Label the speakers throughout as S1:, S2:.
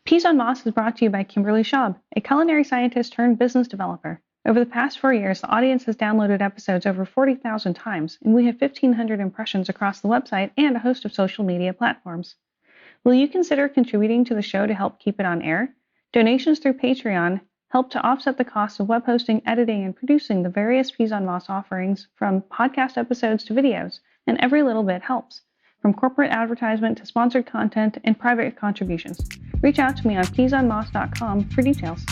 S1: Peas on Moss is brought to you by Kimberly Schaub, a culinary scientist turned business developer. Over the past 4 years, the audience has downloaded episodes over 40,000 times, and we have 1,500 impressions across the website and a host of social media platforms. Will you consider contributing to the show to help keep it on air? Donations through Patreon help to offset the cost of web hosting, editing, and producing the various Peas on Moss offerings, from podcast episodes to videos, and every little bit helps. From corporate advertisement to sponsored content and private contributions. Reach out to me on peasonmoss.com for details.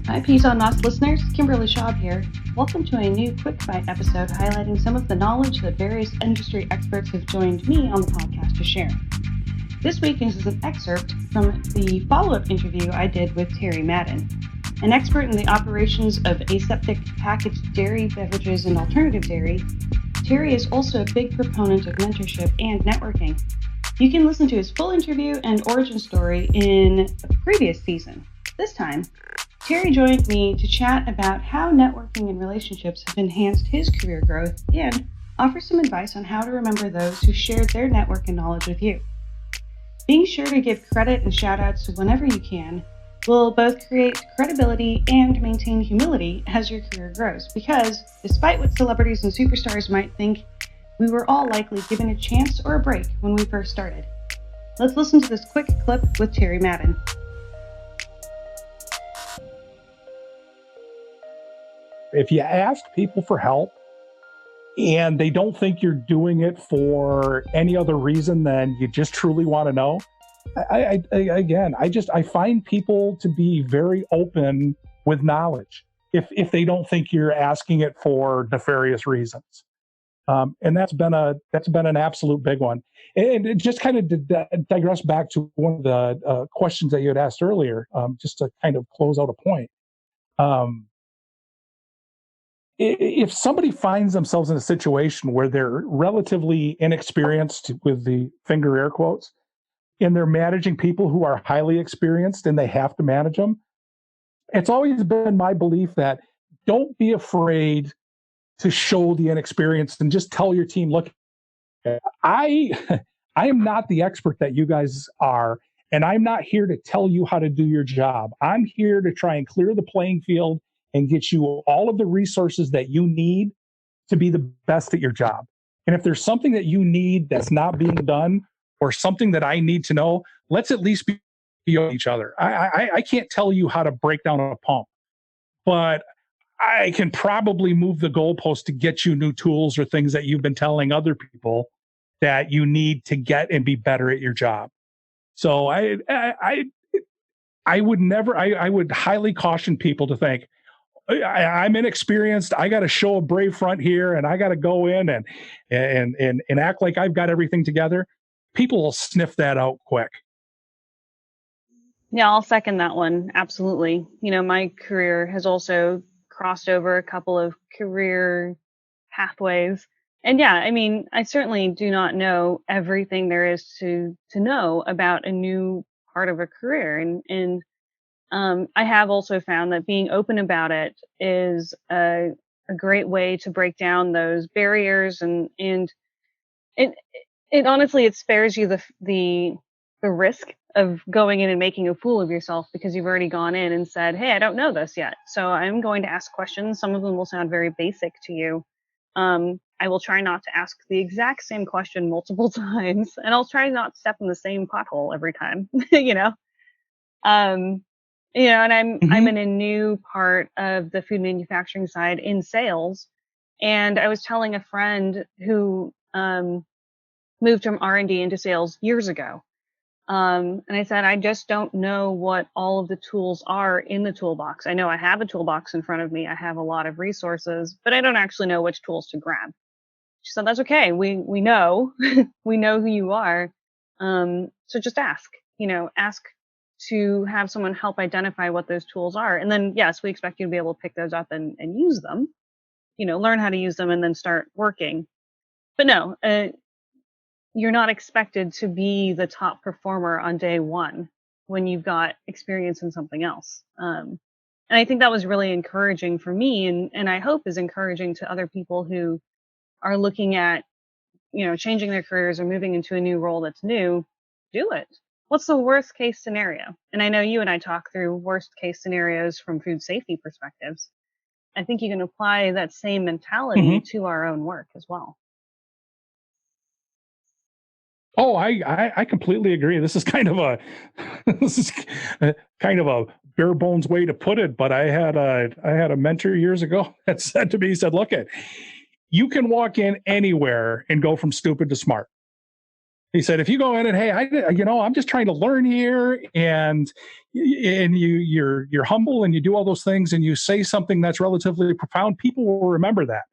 S1: Hi, Peas on Moss listeners. Kimberly Schaub here. Welcome to a new Quick Bite episode highlighting some of the knowledge that various industry experts have joined me on the podcast to share. This week is an excerpt from the follow-up interview I did with Terry Madden. An expert in the operations of aseptic packaged dairy beverages and alternative dairy, Terry is also a big proponent of mentorship and networking. You can listen to his full interview and origin story in a previous season. This time, Terry joined me to chat about how networking and relationships have enhanced his career growth and offer some advice on how to remember those who shared their network and knowledge with you. Being sure to give credit and shout-outs whenever you can will both create credibility and maintain humility as your career grows, because despite what celebrities and superstars might think, we were all likely given a chance or a break when we first started. Let's listen to this quick clip with Terry Madden.
S2: If you ask people for help and they don't think you're doing it for any other reason than you just truly want to know, I find people to be very open with knowledge if they don't think you're asking it for nefarious reasons. And that's been an absolute big one. And it just kind of digress back to one of the questions that you had asked earlier, just to kind of close out a point. If somebody finds themselves in a situation where they're relatively inexperienced, with the finger air quotes, and they're managing people who are highly experienced and they have to manage them, it's always been my belief that don't be afraid to show the inexperience and just tell your team, look, I am not the expert that you guys are, and I'm not here to tell you how to do your job. I'm here to try and clear the playing field and get you all of the resources that you need to be the best at your job. And if there's something that you need that's not being done, or something that I need to know, let's at least be on each other. I can't tell you how to break down a pump, but I can probably move the goalpost to get you new tools or things that you've been telling other people that you need to get and be better at your job. So I would highly caution people to think, I'm inexperienced. I got to show a brave front here, and I got to go in and act like I've got everything together. People will sniff that out quick.
S1: Yeah, I'll second that one. Absolutely. My career has also crossed over a couple of career pathways. And yeah, I certainly do not know everything there is to know about a new part of a career. And I have also found that being open about it is a great way to break down those barriers, and it honestly, it spares you the risk of going in and making a fool of yourself, because you've already gone in and said, hey, I don't know this yet, so I'm going to ask questions. Some of them will sound very basic to you. I will try not to ask the exact same question multiple times, and I'll try not to step in the same pothole every time. And I'm in a new part of the food manufacturing side in sales, and I was telling a friend who moved from R&D into sales years ago. And I said, I just don't know what all of the tools are in the toolbox. I know I have a toolbox in front of me. I have a lot of resources, but I don't actually know which tools to grab. She said, that's okay. We know, we know who you are. So just ask to have someone help identify what those tools are. And then, yes, we expect you to be able to pick those up and use them, learn how to use them and then start working. But no, you're not expected to be the top performer on day one when you've got experience in something else. And I think that was really encouraging for me, and I hope is encouraging to other people who are looking at, changing their careers or moving into a new role that's new, do it. What's the worst case scenario? And I know you and I talk through worst case scenarios from food safety perspectives. I think you can apply that same mentality
S2: Mhm.
S1: to our own work as well.
S2: Oh, I completely agree. This is kind of a this is kind of a bare bones way to put it, but I had a mentor years ago that said to me, he said, "Look, you can walk in anywhere and go from stupid to smart." He said, "If you go in and hey, I'm just trying to learn here, and you're humble and you do all those things, and you say something that's relatively profound, people will remember that."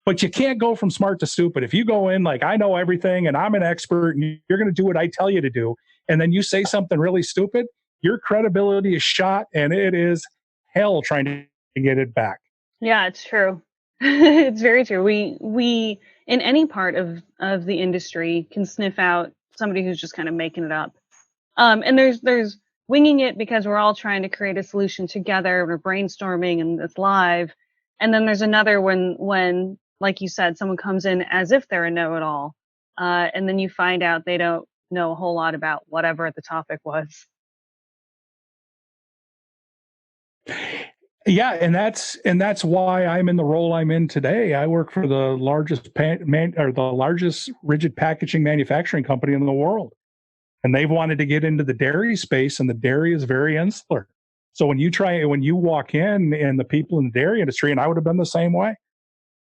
S2: But you can't go from smart to stupid. If you go in like I know everything and I'm an expert and you're going to do what I tell you to do, and then you say something really stupid, your credibility is shot, and it is hell trying to get it back.
S1: Yeah, it's true. It's very true. We in any part of the industry can sniff out somebody who's just kind of making it up. And there's winging it because we're all trying to create a solution together. We're brainstorming and it's live. And then there's another when like you said, someone comes in as if they're a know-it-all, and then you find out they don't know a whole lot about whatever the topic was.
S2: Yeah, and that's why I'm in the role I'm in today. I work for the largest or the largest rigid packaging manufacturing company in the world, and they've wanted to get into the dairy space, and the dairy is very insular. So when you walk in, and the people in the dairy industry, and I would have been the same way,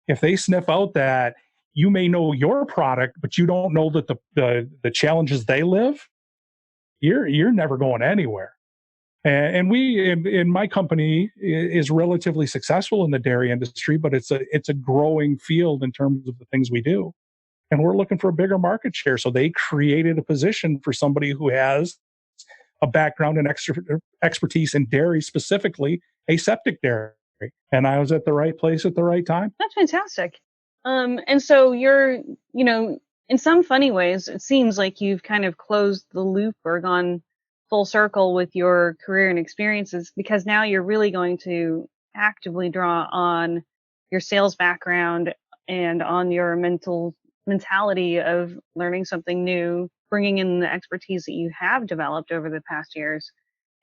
S2: if they sniff out that you may know your product, but you don't know that the challenges they live, you're never going anywhere. And we in my company is relatively successful in the dairy industry, but it's a growing field in terms of the things we do. And we're looking for a bigger market share. So they created a position for somebody who has a background and expertise in dairy, specifically aseptic dairy. And I was at the right place at the right time.
S1: That's fantastic. And so you know, in some funny ways, it seems like you've kind of closed the loop or gone full circle with your career and experiences because now you're really going to actively draw on your sales background and on your mentality of learning something new, bringing in the expertise that you have developed over the past years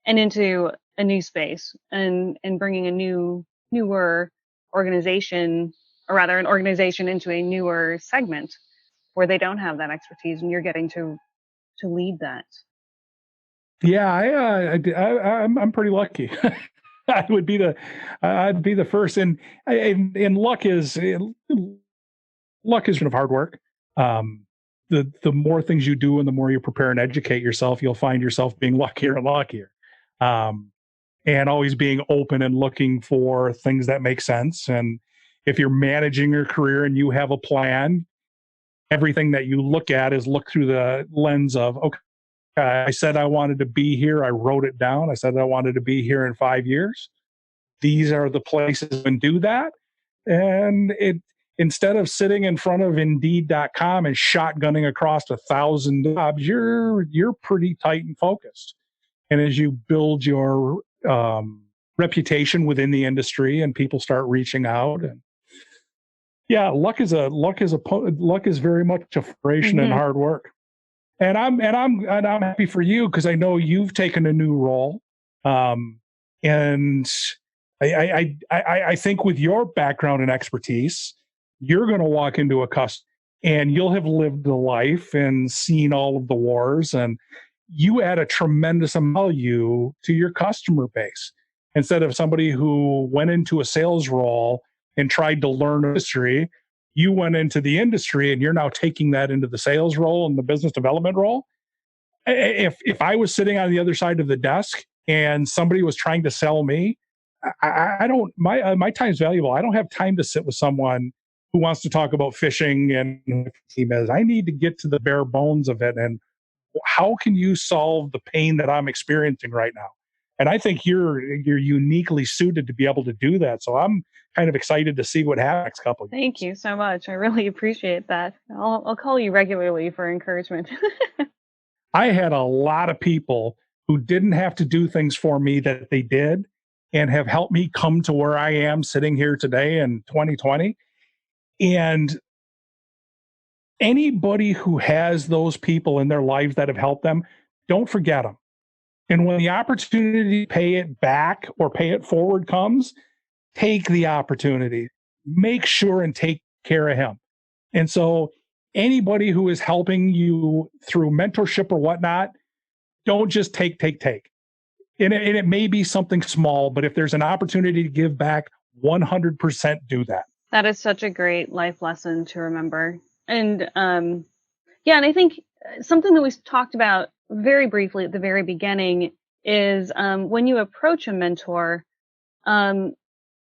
S1: and into a new space and bringing a newer organization, or rather an organization into a newer segment where they don't have that expertise and you're getting to lead that.
S2: Yeah, I'm pretty lucky. I would be the I'd be the first, and luck is kind of hard work. Um, the more things you do and the more you prepare and educate yourself, you'll find yourself being luckier and luckier, um, and always being open and looking for things that make sense. And if you're managing your career and you have a plan, everything that you look at is look through the lens of okay. I said I wanted to be here. I wrote it down. I said I wanted to be here in 5 years. These are the places and do that. And it instead of sitting in front of Indeed.com and shotgunning across 1,000 jobs, you're pretty tight and focused. And as you build your reputation within the industry, and people start reaching out, and yeah, luck is very much a frustration and
S1: Hmm.
S2: hard work. And I'm happy for you because I know you've taken a new role, and I think with your background and expertise, you're going to walk into a customer and you'll have lived a life and seen all of the wars, and you add a tremendous amount of value to your customer base instead of somebody who went into a sales role and tried to learn industry. You went into the industry and you're now taking that into the sales role and the business development role. If I was sitting on the other side of the desk and somebody was trying to sell me, I don't my time's valuable. I don't have time to sit with someone who wants to talk about fishing and team is. I need to get to the bare bones of it, and how can you solve the pain that I'm experiencing right now? And I think you're uniquely suited to be able to do that. So I'm kind of excited to see what happens next couple of
S1: Thank
S2: years.
S1: you so much. I really appreciate that. I'll call you regularly for encouragement.
S2: I had a lot of people who didn't have to do things for me that they did and have helped me come to where I am sitting here today in 2020. And anybody who has those people in their lives that have helped them, don't forget them. And when the opportunity to pay it back or pay it forward comes, take the opportunity. Make sure and take care of him. And so, anybody who is helping you through mentorship or whatnot, don't just take. And it may be something small, but if there's an opportunity to give back, 100% do that.
S1: That is such a great life lesson to remember. And yeah, and I think something that we talked about very briefly at the very beginning is when you approach a mentor, um,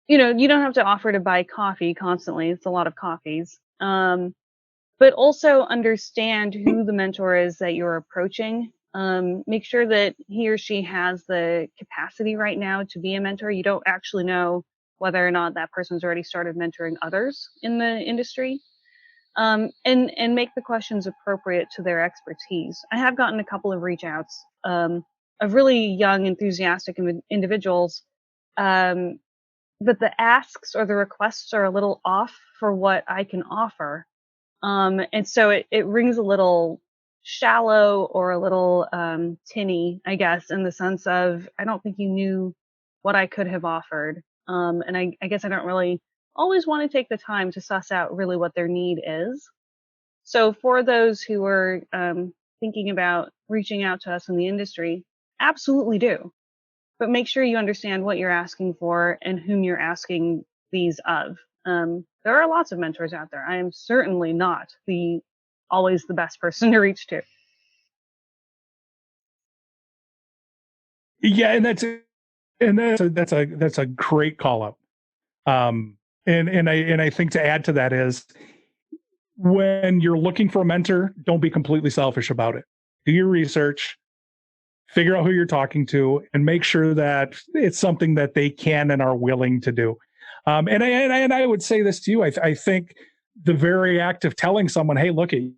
S1: you don't have to offer to buy coffee constantly. It's a lot of coffees. But also understand who the mentor is that you're approaching. Make sure that he or she has the capacity right now to be a mentor. You don't actually know whether or not that person's already started mentoring others in the industry. And make the questions appropriate to their expertise. I have gotten a couple of reach outs of really young, enthusiastic individuals, um, but the asks or the requests are a little off for what I can offer. And so it rings a little shallow or a little tinny, I guess, in the sense of I don't think you knew what I could have offered. And I guess I don't really always want to take the time to suss out really what their need is. So for those who are thinking about reaching out to us in the industry, absolutely do. But make sure you understand what you're asking for and whom you're asking these of. There are lots of mentors out there. I am certainly not always the best person to reach to.
S2: Yeah, and that's a great call out. And I think to add to that is when you're looking for a mentor, don't be completely selfish about it. Do your research, figure out who you're talking to, and make sure that it's something that they can and are willing to do. And I would say this to you. I think the very act of telling someone, "Hey, look, you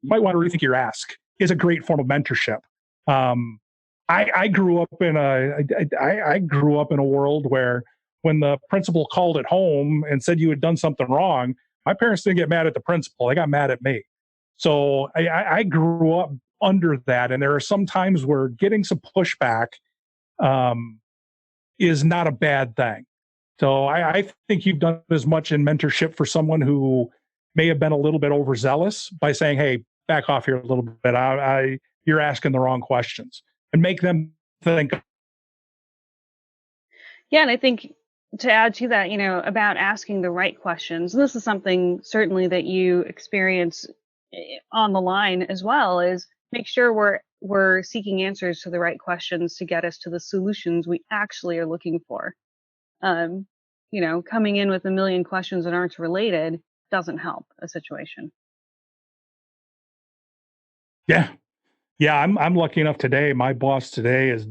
S2: might want to rethink your ask," is a great form of mentorship. Um, I grew up in I grew up in a world where when the principal called at home and said you had done something wrong, my parents didn't get mad at the principal; they got mad at me. So I grew up under that, and there are some times where getting some pushback um, is not a bad thing. So I think you've done as much in mentorship for someone who may have been a little bit overzealous by saying, "Hey, back off here a little bit. You're asking the wrong questions," and make them think.
S1: Yeah, and I think to add to that, about asking the right questions, and this is something certainly that you experience on the line as well, is make sure we're seeking answers to the right questions to get us to the solutions we actually are looking for. Um, coming in with a million questions that aren't related doesn't help a situation.
S2: Yeah, yeah. I'm lucky enough today. My boss today is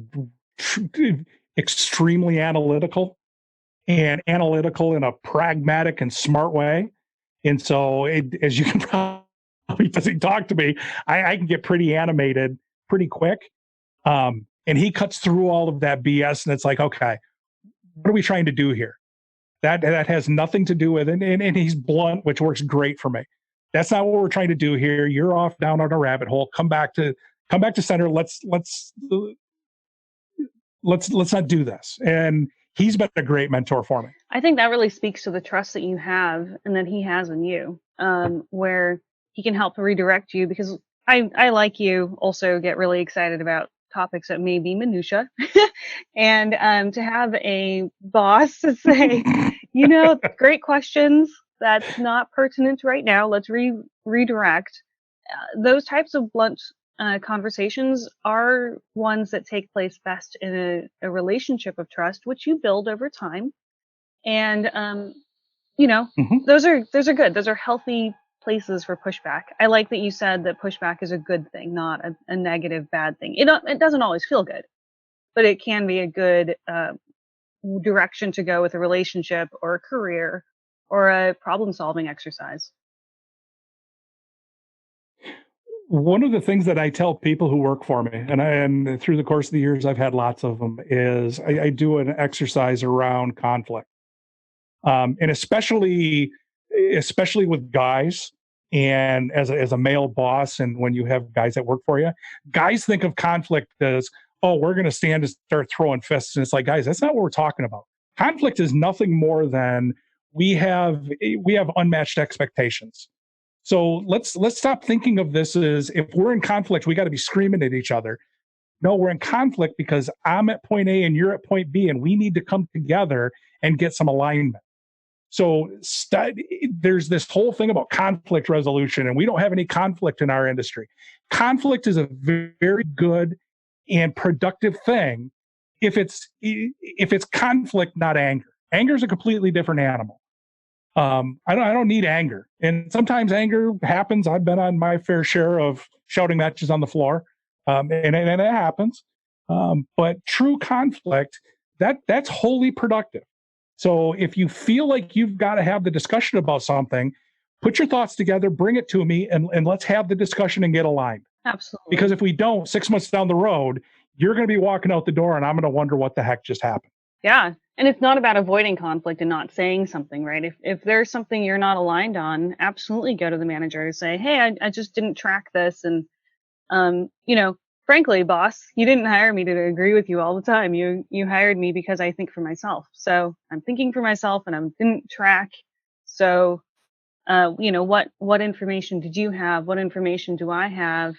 S2: extremely analytical in a pragmatic and smart way. And so, as you can probably, as he talked to me, I can get pretty animated pretty quick. And he cuts through all of that BS, and it's like, okay, what are we trying to do here? That has nothing to do with it. And he's blunt, which works great for me. That's not what we're trying to do here. You're off down on a rabbit hole. Come back to center. Let's not do this. And he's been a great mentor for me.
S1: I think that really speaks to the trust that you have and that he has in you, where he can help redirect you because I like you also get really excited about topics that may be minutia and to have a boss to say, great questions, that's not pertinent right now, let's redirect. Those types of blunt conversations are ones that take place best in a relationship of trust, which you build over time. And you know,
S2: Mhm.
S1: those are good. Those are healthy places for pushback. I like that you said that pushback is a good thing, not a negative bad thing. It doesn't always feel good, but it can be a good direction to go with a relationship or a career or a problem solving exercise.
S2: One of the things that I tell people who work for me, and through the course of the years, I've had lots of them, is I do an exercise around conflict, and especially with guys. and as a male boss, and when you have guys that work for you, guys think of conflict as, oh, we're going to stand and start throwing fists. And it's like, guys, that's not what we're talking about. Conflict is nothing more than we have unmatched expectations. So let's stop thinking of this as, if we're in conflict, we got to be screaming at each other. No, we're in conflict because I'm at point A and you're at point B, and we need to come together and get some alignment. So there's this whole thing about conflict resolution, and we don't have any conflict in our industry. Conflict is a very good and productive thing if it's conflict, not anger. Anger is a completely different animal. I don't need anger, and sometimes anger happens. I've been on my fair share of shouting matches on the floor, and it happens. But true conflict, that's wholly productive. So if you feel like you've got to have the discussion about something, put your thoughts together, bring it to me, and let's have the discussion and get aligned.
S1: Absolutely.
S2: Because if we don't, 6 months down the road, you're going to be walking out the door, and I'm going to wonder what the heck just happened.
S1: Yeah. And it's not about avoiding conflict and not saying something, right? If there's something you're not aligned on, absolutely go to the manager and say, hey, I just didn't track this. And, frankly, boss, you didn't hire me to agree with you all the time. You hired me because I think for myself. So I'm thinking for myself, and I didn't track. So, what information did you have? What information do I have?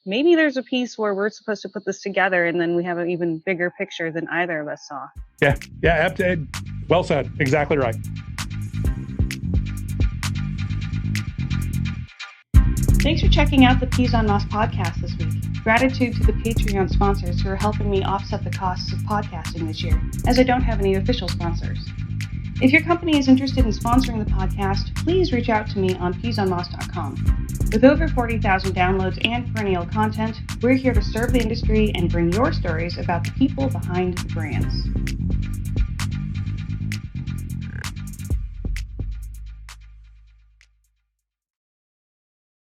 S1: Maybe there's a piece where we're supposed to put this together, and then we have an even bigger picture than either of us saw.
S2: Yeah. Well said. Exactly right.
S1: Thanks for checking out the Peas on Moss podcast this week. Gratitude to the Patreon sponsors who are helping me offset the costs of podcasting this year, as I don't have any official sponsors. If your company is interested in sponsoring the podcast, please reach out to me on peasonmoss.com. With over 40,000 downloads and perennial content, we're here to serve the industry and bring your stories about the people behind the brands.